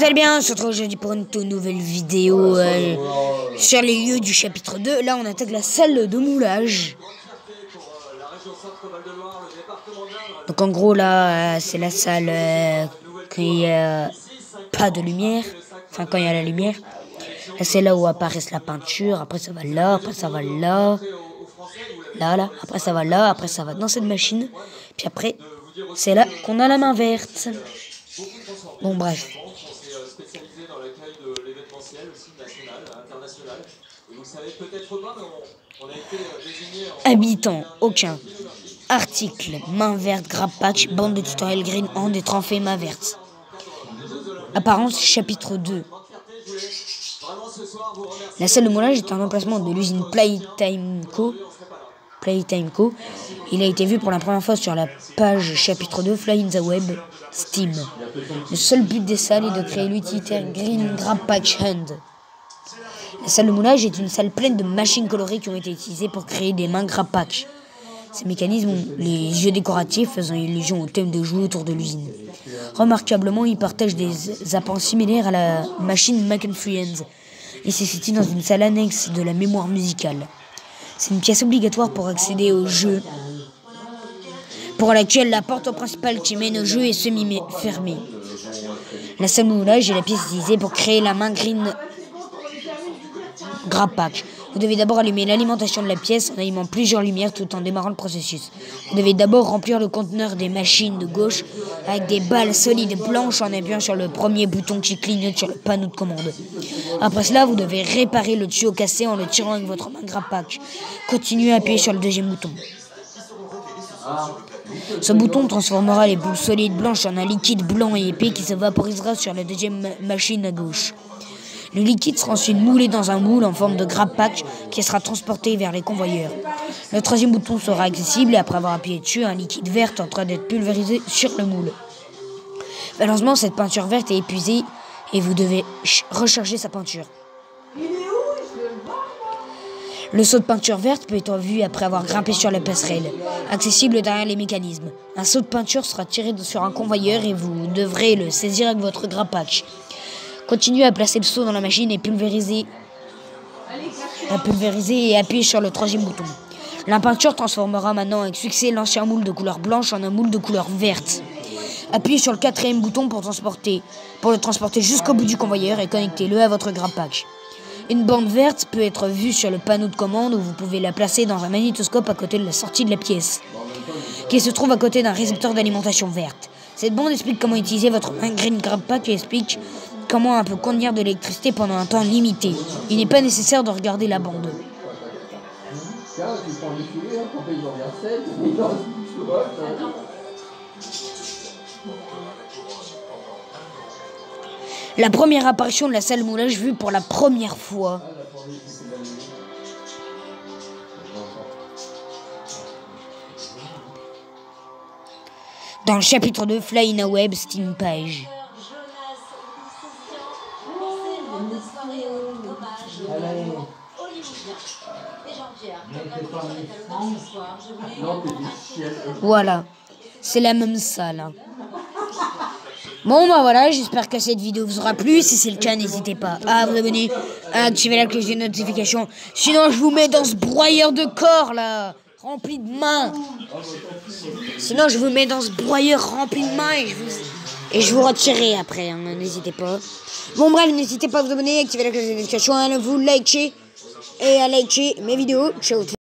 allez bien, on se retrouve aujourd'hui pour une toute nouvelle vidéo sur les lieux du chapitre 2. Là, on attaque la salle de moulage. Donc en gros, là, c'est la salle quand il n'y a pas de lumière. Enfin, quand il y a la lumière. Là, c'est là où apparaissent la peinture. Après, ça va là. Après, ça va là. Là. Après, ça va là. Après, ça va dans cette machine. Puis après, c'est là qu'on a la main verte. Bon, bref. Habitant, aucun. Article, main verte, grab patch, bande de tutoriel green hand et trophée main verte. Apparence, chapitre 2. La salle de moulage est un emplacement de l'usine Playtime Co. Il a été vu pour la première fois sur la page chapitre 2 Fly in the Web Steam. Le seul but des salles est de créer l'utilitaire Green Grab Patch Hand. La salle de moulage est une salle pleine de machines colorées qui ont été utilisées pour créer des mains Grab Patch. Ces mécanismes ont les yeux décoratifs faisant illusion au thème de jouer autour de l'usine. Remarquablement, ils partagent des appendices similaires à la machine Mac & Friends et se situent dans une salle annexe de la mémoire musicale. C'est une pièce obligatoire pour accéder au jeu, pour laquelle la porte principale qui mène au jeu est semi-fermée. La salle de moulage est la pièce utilisée pour créer la main Green Grab Patch. Vous devez d'abord allumer l'alimentation de la pièce en allumant plusieurs lumières tout en démarrant le processus. Vous devez d'abord remplir le conteneur des machines de gauche avec des balles solides blanches en appuyant sur le premier bouton qui clignote sur le panneau de commande. Après cela, vous devez réparer le tuyau cassé en le tirant avec votre main Grab Patch. Continuez à appuyer sur le deuxième bouton. Ce bouton transformera les boules solides blanches en un liquide blanc et épais qui se vaporisera sur la deuxième machine à gauche. Le liquide sera ensuite moulé dans un moule en forme de Grab Patch qui sera transporté vers les convoyeurs. Le troisième bouton sera accessible et après avoir appuyé dessus, un liquide vert est en train d'être pulvérisé sur le moule. Malheureusement, cette peinture verte est épuisée et vous devez recharger sa peinture. Le seau de peinture verte peut être vu après avoir grimpé sur la passerelle, accessible derrière les mécanismes. Un seau de peinture sera tiré sur un convoyeur et vous devrez le saisir avec votre Grab Patch. Continuez à placer le seau dans la machine et pulvériser et appuyer sur le troisième bouton. La peinture transformera maintenant avec succès l'ancien moule de couleur blanche en un moule de couleur verte. Appuyez sur le quatrième bouton pour le transporter jusqu'au bout du convoyeur et connectez-le à votre Grab Patch. Une bande verte peut être vue sur le panneau de commande où vous pouvez la placer dans un magnétoscope à côté de la sortie de la pièce, qui se trouve à côté d'un récepteur d'alimentation verte. Cette bande explique comment utiliser votre Green Grab Patch et explique comment on peut contenir de l'électricité pendant un temps limité. Il n'est pas nécessaire de regarder la bande. La première apparition de la salle de moulage vue pour la première fois. Dans le chapitre 2, Fly in a Web Steam page. Voilà, c'est la même salle. Bon bah voilà, j'espère que cette vidéo vous aura plu. Si c'est le cas, n'hésitez pas à vous abonner, à activer la cloche de notification. Sinon je vous mets dans ce broyeur de corps là, rempli de mains. Sinon je vous mets dans ce broyeur rempli de mains et je vous retirerai après, hein, n'hésitez pas. Bon bref, n'hésitez pas à vous abonner, à activer la cloche de notification, à vous liker et à liker mes vidéos. Ciao.